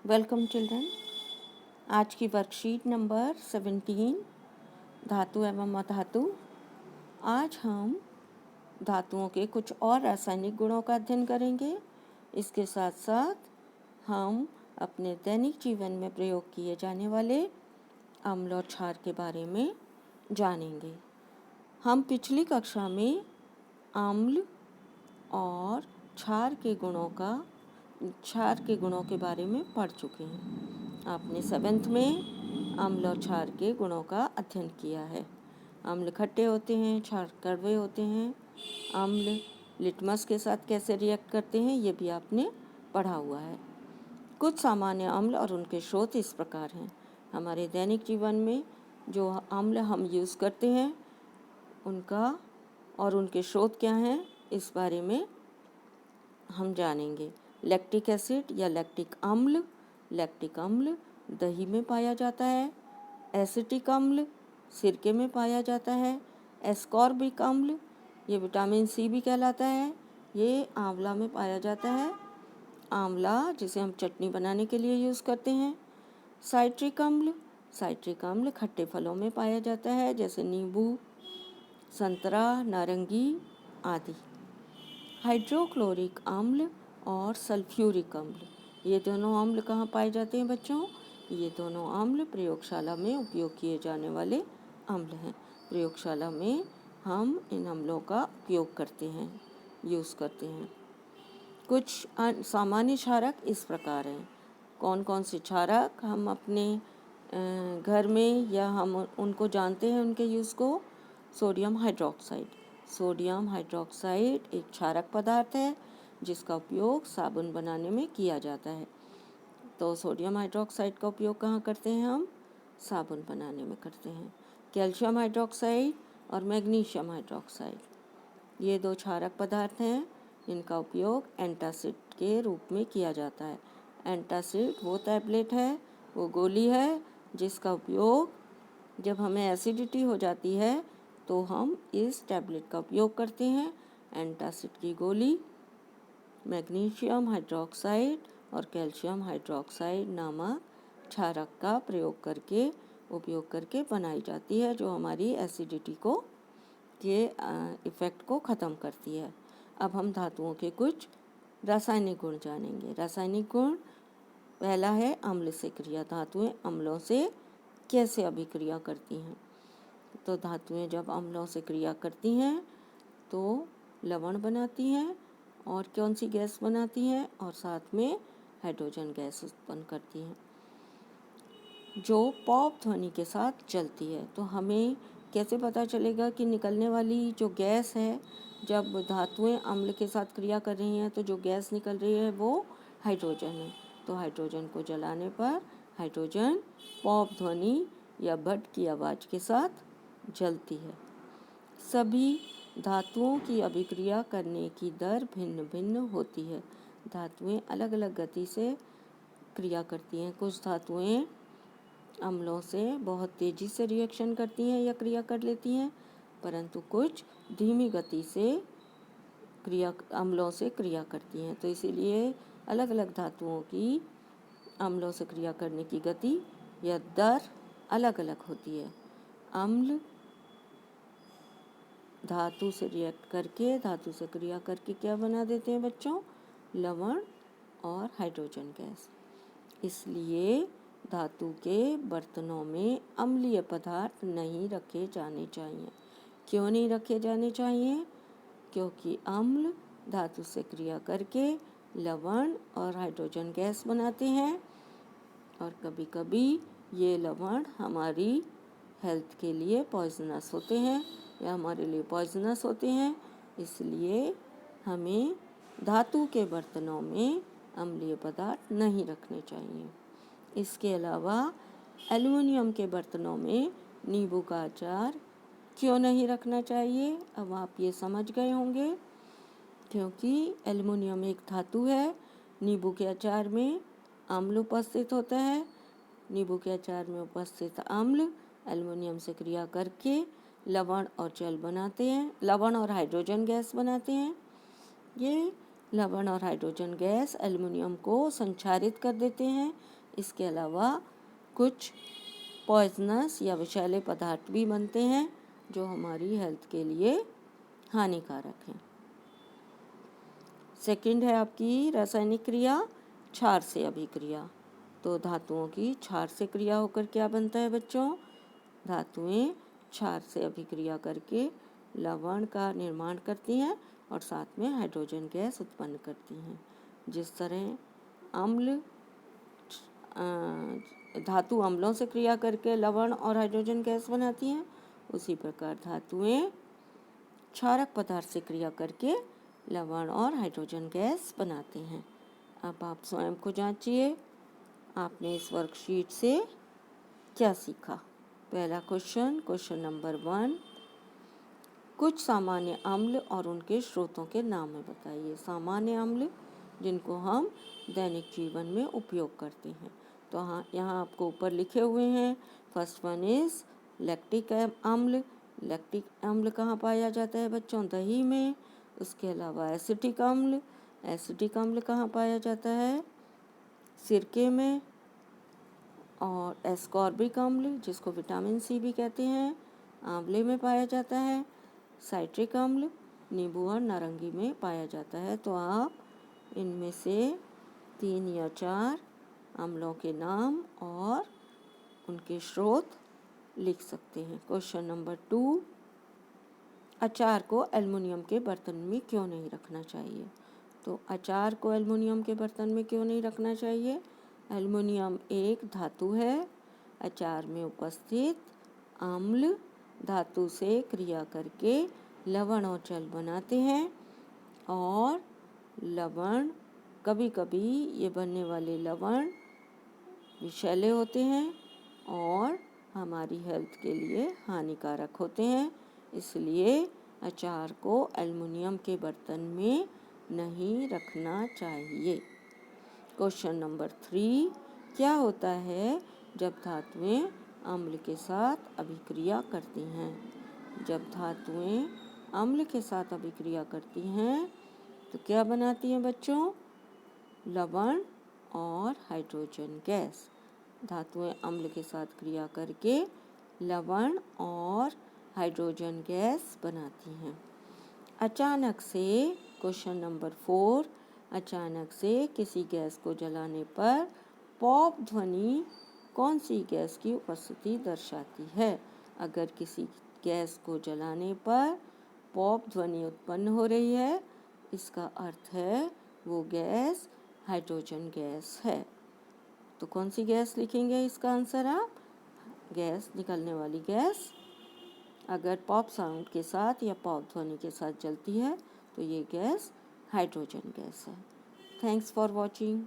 Welcome children. आज की worksheet number 17 धातु एवं अधातु। आज हम धातुओं के कुछ और रासायनिक गुणों का अध्ययन करेंगे। इसके साथ साथ हम अपने दैनिक जीवन में प्रयोग किए जाने वाले अम्ल और क्षार के बारे में जानेंगे। हम पिछली कक्षा में अम्ल और क्षार के गुणों के बारे में पढ़ चुके हैं। आपने 7th में अम्ल और क्षार के गुणों का अध्ययन किया है। अम्ल खट्टे होते हैं, क्षार कड़वे होते हैं। अम्ल लिटमस के साथ कैसे रिएक्ट करते हैं ये भी आपने पढ़ा हुआ है। कुछ सामान्य अम्ल और उनके स्रोत इस प्रकार हैं। हमारे दैनिक जीवन में जो अम्ल हम यूज़ करते हैं उनका और उनके स्रोत क्या हैं इस बारे में हम जानेंगे। लैक्टिक एसिड या लैक्टिक अम्ल दही में पाया जाता है। एसिटिक अम्ल सिरके में पाया जाता है। एस्कॉर्बिक अम्ल ये विटामिन सी भी कहलाता है, ये आंवला में पाया जाता है। आंवला जिसे हम चटनी बनाने के लिए यूज़ करते हैं। साइट्रिक अम्ल खट्टे फलों में पाया जाता है, जैसे नींबू, संतरा, नारंगी आदि। हाइड्रोक्लोरिक अम्ल और सल्फ्यूरिक अम्ल, ये दोनों अम्ल कहाँ पाए जाते हैं बच्चों? ये दोनों अम्ल प्रयोगशाला में उपयोग किए जाने वाले अम्ल हैं। प्रयोगशाला में हम इन अम्लों का उपयोग करते हैं, यूज़ करते हैं। कुछ सामान्य क्षारक इस प्रकार हैं। कौन कौन से क्षारक हम अपने घर में या हम उनको जानते हैं उनके यूज़ को? सोडियम हाइड्रोक्साइड एक क्षारक पदार्थ है जिसका उपयोग साबुन बनाने में किया जाता है। तो सोडियम हाइड्रोक्साइड का उपयोग कहाँ करते हैं हम? साबुन बनाने में करते हैं। कैल्शियम हाइड्रोक्साइड और मैग्नीशियम हाइड्रोक्साइड ये दो क्षारक पदार्थ हैं, इनका उपयोग एंटासिड के रूप में किया जाता है। एंटासिड वो टैबलेट है, वो गोली है जिसका उपयोग जब हमें एसिडिटी हो जाती है तो हम इस टैबलेट का उपयोग करते हैं। एंटासिड की गोली मैग्नीशियम हाइड्रोक्साइड और कैल्शियम हाइड्रोक्साइड नामक क्षारक का उपयोग करके बनाई जाती है, जो हमारी एसिडिटी के इफ़ेक्ट को ख़त्म करती है। अब हम धातुओं के कुछ रासायनिक गुण जानेंगे। रासायनिक गुण पहला है अम्ल से क्रिया। धातुएं अम्लों से कैसे अभिक्रिया करती हैं? तो धातुएं जब अम्लों से क्रिया करती हैं तो लवण बनाती हैं और कौन सी गैस बनाती हैं? और साथ में हाइड्रोजन गैस उत्पन्न करती हैं जो पॉप ध्वनि के साथ चलती है। तो हमें कैसे पता चलेगा कि निकलने वाली जो गैस है, जब धातुएं अम्ल के साथ क्रिया कर रही हैं तो जो गैस निकल रही है वो हाइड्रोजन है। तो हाइड्रोजन को जलाने पर हाइड्रोजन पॉप ध्वनि या बट की आवाज़ के साथ जलती है। सभी धातुओं की अभिक्रिया करने की दर भिन्न भिन्न होती है। धातुएं अलग अलग गति से क्रिया करती हैं। कुछ धातुएं अम्लों से बहुत तेज़ी से रिएक्शन करती हैं या क्रिया कर लेती हैं, परंतु कुछ धीमी गति से अम्लों से क्रिया करती हैं। तो इसीलिए अलग अलग धातुओं की अम्लों से क्रिया करने की गति या दर अलग अलग होती है। अम्ल धातु से क्रिया करके क्या बना देते हैं बच्चों? लवण और हाइड्रोजन गैस। इसलिए धातु के बर्तनों में अम्लीय पदार्थ नहीं रखे जाने चाहिए। क्यों नहीं रखे जाने चाहिए? क्योंकि अम्ल धातु से क्रिया करके लवण और हाइड्रोजन गैस बनाते हैं और कभी कभी ये लवण हमारी हेल्थ के लिए पॉइजनस होते हैं या हमारे लिए पॉइजनस होते हैं। इसलिए हमें धातु के बर्तनों में अम्लीय पदार्थ नहीं रखने चाहिए। इसके अलावा एल्युमिनियम के बर्तनों में नींबू का अचार क्यों नहीं रखना चाहिए? अब आप ये समझ गए होंगे, क्योंकि एल्युमिनियम एक धातु है। नींबू के अचार में अम्ल उपस्थित होता है। नींबू के अचार में उपस्थित अम्ल एल्युमिनियम से क्रिया करके लवण और हाइड्रोजन गैस बनाते हैं। ये लवण और हाइड्रोजन गैस एल्युमिनियम को संक्षारित कर देते हैं। इसके अलावा कुछ पॉइजनस या विषैले पदार्थ भी बनते हैं जो हमारी हेल्थ के लिए हानिकारक हैं। सेकंड है आपकी रासायनिक क्रिया क्षार से अभिक्रिया। तो धातुओं की क्षार से क्रिया होकर क्या बनता है बच्चों? धातुएं क्षार से अभिक्रिया करके लवण का निर्माण करती हैं और साथ में हाइड्रोजन गैस उत्पन्न करती हैं। जिस तरह अम्ल धातु अम्लों से क्रिया करके लवण और हाइड्रोजन गैस बनाती हैं, उसी प्रकार धातुएं क्षारक पदार्थ से क्रिया करके लवण और हाइड्रोजन गैस बनाते हैं। अब आप स्वयं को जांचिए, आपने इस वर्कशीट से क्या सीखा। पहला क्वेश्चन नंबर 1, कुछ सामान्य अम्ल और उनके स्रोतों के नाम में बताइए। सामान्य अम्ल जिनको हम दैनिक जीवन में उपयोग करते हैं, तो हाँ यहाँ आपको ऊपर लिखे हुए हैं। फर्स्ट वन इज लैक्टिक अम्ल। लैक्टिक अम्ल कहाँ पाया जाता है बच्चों? दही में। उसके अलावा एसिटिक अम्ल। एसिटिक अम्ल कहाँ पाया जाता है? सिरके में। और एस्कॉर्बिक अम्ल जिसको विटामिन सी भी कहते हैं, आंवले में पाया जाता है। साइट्रिक अम्ल नींबू और नारंगी में पाया जाता है। तो आप इनमें से 3 या 4 अम्लों के नाम और उनके स्रोत लिख सकते हैं। क्वेश्चन नंबर 2, अचार को एल्युमिनियम के बर्तन में क्यों नहीं रखना चाहिए? तो अचार को एल्युमिनियम के बर्तन में क्यों नहीं रखना चाहिए? एल्युमिनियम एक धातु है। अचार में उपस्थित अम्ल धातु से क्रिया करके लवण और जल बनाते हैं, और लवण कभी कभी ये बनने वाले लवण विषैले होते हैं और हमारी हेल्थ के लिए हानिकारक होते हैं। इसलिए अचार को एल्युमिनियम के बर्तन में नहीं रखना चाहिए। क्वेश्चन नंबर 3, क्या होता है जब धातुएं अम्ल के साथ अभिक्रिया करती हैं? जब धातुएं अम्ल के साथ अभिक्रिया करती हैं तो क्या बनाती हैं बच्चों? लवण और हाइड्रोजन गैस। धातुएं अम्ल के साथ क्रिया करके लवण और हाइड्रोजन गैस बनाती हैं। अचानक से, क्वेश्चन नंबर 4, अचानक से किसी गैस को जलाने पर पॉप ध्वनि कौन सी गैस की उपस्थिति दर्शाती है? अगर किसी गैस को जलाने पर पॉप ध्वनि उत्पन्न हो रही है, इसका अर्थ है वो गैस हाइड्रोजन गैस है। तो कौन सी गैस लिखेंगे इसका आंसर आप? गैस, निकलने वाली गैस अगर पॉप साउंड के साथ या पॉप ध्वनि के साथ जलती है तो ये गैस हाइड्रोजन गैस है। Thanks for watching.